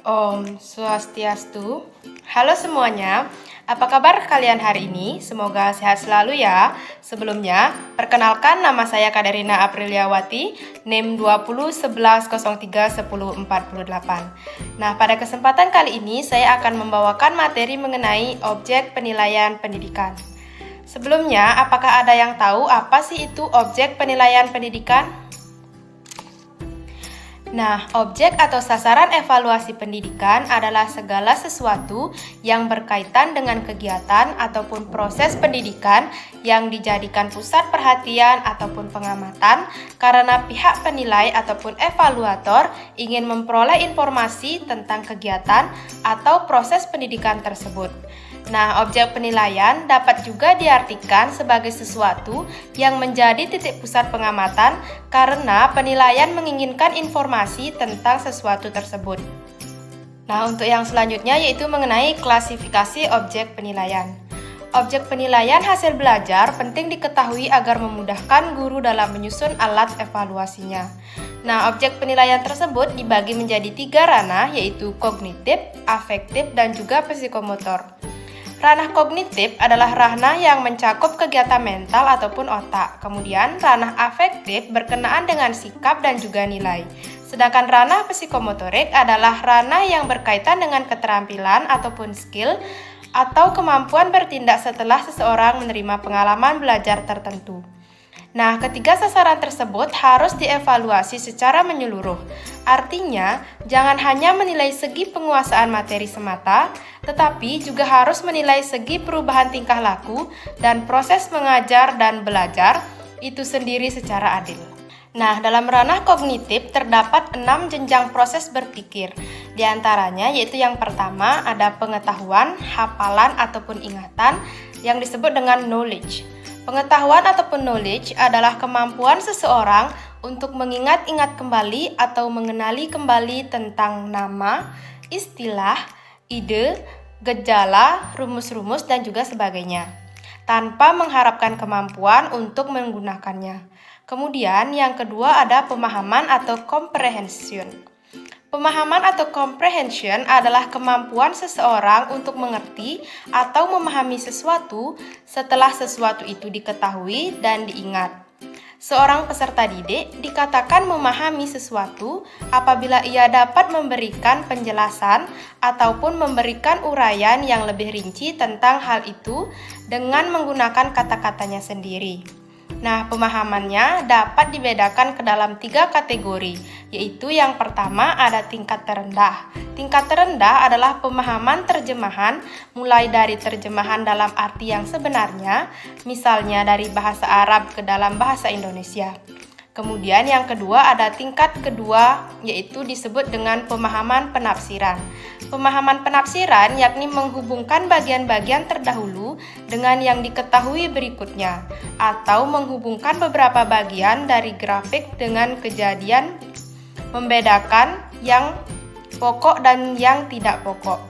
Om Swastiastu. Halo semuanya, apa kabar kalian hari ini? Semoga sehat selalu ya. Sebelumnya, perkenalkan nama saya Kadarina Apriliawati, NIM 2011031048. Nah, pada kesempatan kali ini saya akan membawakan materi mengenai objek penilaian pendidikan. Sebelumnya, apakah ada yang tahu apa sih itu objek penilaian pendidikan? Nah, objek atau sasaran evaluasi pendidikan adalah segala sesuatu yang berkaitan dengan kegiatan ataupun proses pendidikan yang dijadikan pusat perhatian ataupun pengamatan karena pihak penilai ataupun evaluator ingin memperoleh informasi tentang kegiatan atau proses pendidikan tersebut. Nah, objek penilaian dapat juga diartikan sebagai sesuatu yang menjadi titik pusat pengamatan karena penilaian menginginkan informasi tentang sesuatu tersebut. Nah, untuk yang selanjutnya yaitu mengenai klasifikasi objek penilaian. Objek penilaian hasil belajar penting diketahui agar memudahkan guru dalam menyusun alat evaluasinya. Nah, objek penilaian tersebut dibagi menjadi 3 ranah yaitu kognitif, afektif, dan juga psikomotor. Ranah kognitif adalah ranah yang mencakup kegiatan mental ataupun otak. Kemudian, ranah afektif berkenaan dengan sikap dan juga nilai. Sedangkan ranah psikomotorik adalah ranah yang berkaitan dengan keterampilan ataupun skill atau kemampuan bertindak setelah seseorang menerima pengalaman belajar tertentu. Nah, ketiga sasaran tersebut harus dievaluasi secara menyeluruh. Artinya, jangan hanya menilai segi penguasaan materi semata, tetapi juga harus menilai segi perubahan tingkah laku dan proses mengajar dan belajar itu sendiri secara adil. Nah, dalam ranah kognitif terdapat 6 jenjang proses berpikir. Di antaranya yaitu yang pertama ada pengetahuan, hafalan ataupun ingatan yang disebut dengan knowledge. Pengetahuan ataupun knowledge adalah kemampuan seseorang untuk mengingat-ingat kembali atau mengenali kembali tentang nama, istilah, ide, gejala, rumus-rumus, dan juga sebagainya, tanpa mengharapkan kemampuan untuk menggunakannya. Kemudian yang kedua ada pemahaman atau comprehension. Pemahaman atau comprehension adalah kemampuan seseorang untuk mengerti atau memahami sesuatu setelah sesuatu itu diketahui dan diingat. Seorang peserta didik dikatakan memahami sesuatu apabila ia dapat memberikan penjelasan ataupun memberikan uraian yang lebih rinci tentang hal itu dengan menggunakan kata-katanya sendiri. Nah, pemahamannya dapat dibedakan ke dalam 3 kategori, yaitu yang pertama ada tingkat terendah. Tingkat terendah adalah pemahaman terjemahan, mulai dari terjemahan dalam arti yang sebenarnya, misalnya dari bahasa Arab ke dalam bahasa Indonesia. Kemudian yang kedua ada tingkat kedua, yaitu disebut dengan pemahaman penafsiran. Pemahaman penafsiran yakni menghubungkan bagian-bagian terdahulu dengan yang diketahui berikutnya, atau menghubungkan beberapa bagian dari grafik dengan kejadian, membedakan yang pokok dan yang tidak pokok.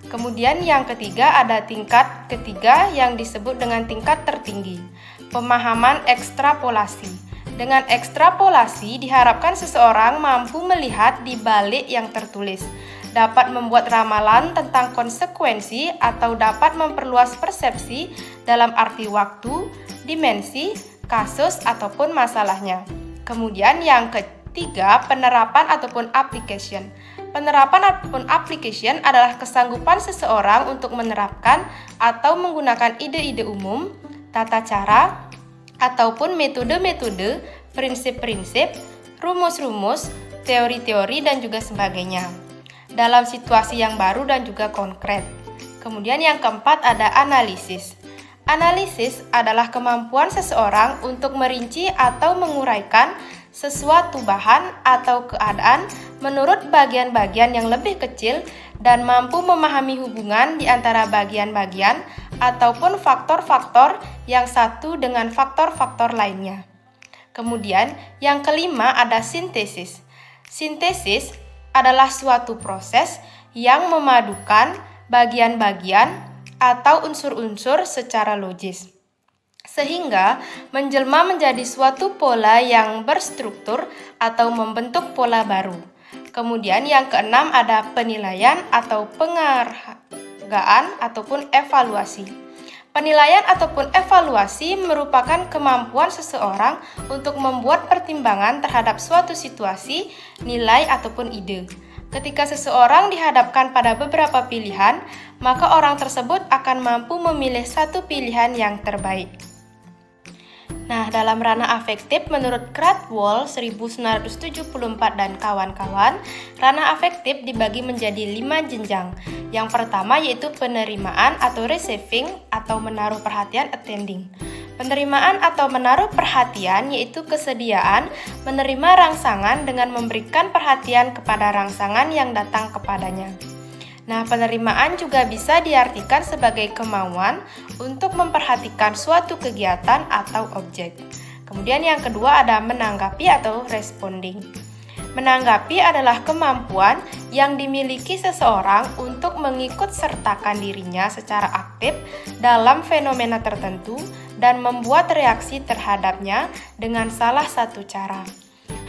Kemudian yang ketiga ada tingkat ketiga yang disebut dengan tingkat tertinggi, pemahaman ekstrapolasi. Dengan ekstrapolasi diharapkan seseorang mampu melihat di balik yang tertulis, dapat membuat ramalan tentang konsekuensi atau dapat memperluas persepsi dalam arti waktu, dimensi, kasus ataupun masalahnya. Kemudian yang ketiga, penerapan ataupun application. Penerapan ataupun application adalah kesanggupan seseorang untuk menerapkan atau menggunakan ide-ide umum, tata cara, ataupun metode-metode, prinsip-prinsip, rumus-rumus, teori-teori, dan juga sebagainya dalam situasi yang baru dan juga konkret. Kemudian yang keempat ada analisis. Analisis adalah kemampuan seseorang untuk merinci atau menguraikan sesuatu bahan atau keadaan menurut bagian-bagian yang lebih kecil dan mampu memahami hubungan di antara bagian-bagian ataupun faktor-faktor yang satu dengan faktor-faktor lainnya. Kemudian yang kelima ada sintesis. Sintesis adalah suatu proses yang memadukan bagian-bagian atau unsur-unsur secara logis, sehingga menjelma menjadi suatu pola yang berstruktur atau membentuk pola baru. Kemudian yang keenam ada penilaian atau penghargaan ataupun evaluasi. Penilaian ataupun evaluasi merupakan kemampuan seseorang untuk membuat pertimbangan terhadap suatu situasi, nilai, ataupun ide. Ketika seseorang dihadapkan pada beberapa pilihan, maka orang tersebut akan mampu memilih satu pilihan yang terbaik. Nah, dalam ranah afektif, menurut Krathwohl 1974 dan kawan-kawan, ranah afektif dibagi menjadi 5 jenjang. Yang pertama yaitu penerimaan atau receiving atau menaruh perhatian attending. Penerimaan atau menaruh perhatian yaitu kesediaan menerima rangsangan dengan memberikan perhatian kepada rangsangan yang datang kepadanya. Nah, penerimaan juga bisa diartikan sebagai kemauan untuk memperhatikan suatu kegiatan atau objek. Kemudian yang kedua ada menanggapi atau responding. Menanggapi adalah kemampuan yang dimiliki seseorang untuk mengikut sertakan dirinya secara aktif dalam fenomena tertentu dan membuat reaksi terhadapnya dengan salah satu cara.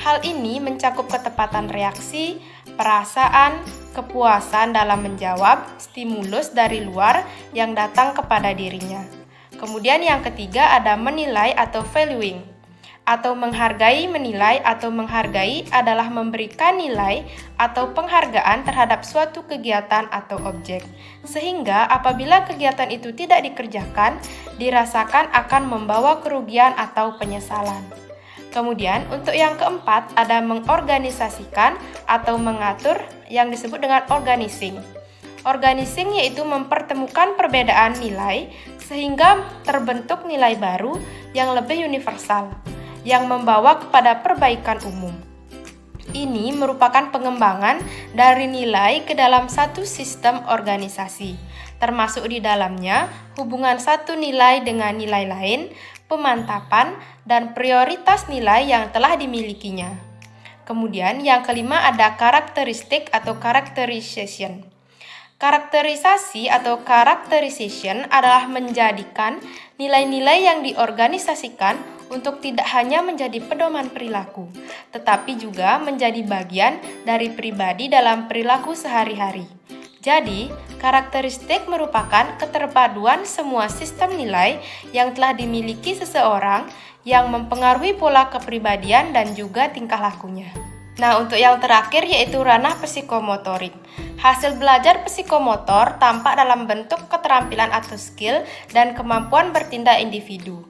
Hal ini mencakup ketepatan reaksi, perasaan, kepuasan dalam menjawab stimulus dari luar yang datang kepada dirinya. Kemudian yang ketiga ada menilai atau valuing. Atau menghargai, menilai atau menghargai adalah memberikan nilai atau penghargaan terhadap suatu kegiatan atau objek. Sehingga apabila kegiatan itu tidak dikerjakan, dirasakan akan membawa kerugian atau penyesalan. Kemudian untuk yang keempat ada mengorganisasikan atau mengatur yang disebut dengan organizing. Organizing yaitu mempertemukan perbedaan nilai sehingga terbentuk nilai baru yang lebih universal, yang membawa kepada perbaikan umum. Ini merupakan pengembangan dari nilai ke dalam satu sistem organisasi, termasuk di dalamnya hubungan satu nilai dengan nilai lain, pemantapan, dan prioritas nilai yang telah dimilikinya. Kemudian yang kelima ada karakteristik atau characterization. Karakterisasi atau characterization adalah menjadikan nilai-nilai yang diorganisasikan untuk tidak hanya menjadi pedoman perilaku, tetapi juga menjadi bagian dari pribadi dalam perilaku sehari-hari. Jadi, karakteristik merupakan keterpaduan semua sistem nilai yang telah dimiliki seseorang yang mempengaruhi pola kepribadian dan juga tingkah lakunya. Nah, untuk yang terakhir yaitu ranah psikomotorik. Hasil belajar psikomotor tampak dalam bentuk keterampilan atau skill dan kemampuan bertindak individu.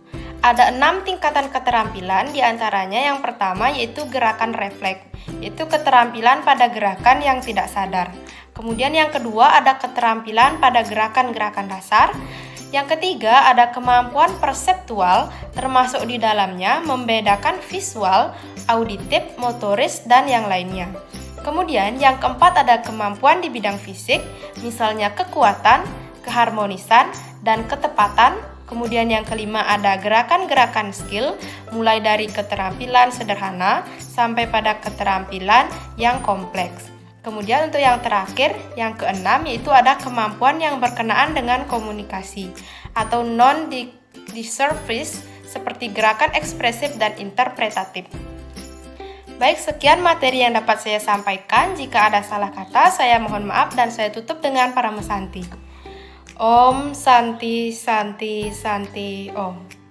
Ada 6 tingkatan keterampilan, diantaranya yang pertama yaitu gerakan refleks, yaitu keterampilan pada gerakan yang tidak sadar. Kemudian yang kedua ada keterampilan pada gerakan-gerakan dasar. Yang ketiga ada kemampuan perseptual, termasuk di dalamnya membedakan visual, auditif, motoris, dan yang lainnya. Kemudian yang keempat ada kemampuan di bidang fisik, misalnya kekuatan, keharmonisan, dan ketepatan. Kemudian yang kelima ada gerakan-gerakan skill, mulai dari keterampilan sederhana sampai pada keterampilan yang kompleks. Kemudian untuk yang terakhir, yang keenam, yaitu ada kemampuan yang berkenaan dengan komunikasi atau non-disservice seperti gerakan ekspresif dan interpretatif. Baik, sekian materi yang dapat saya sampaikan. Jika ada salah kata, saya mohon maaf dan saya tutup dengan Paramesanti. Om Santi Santi Santi Om.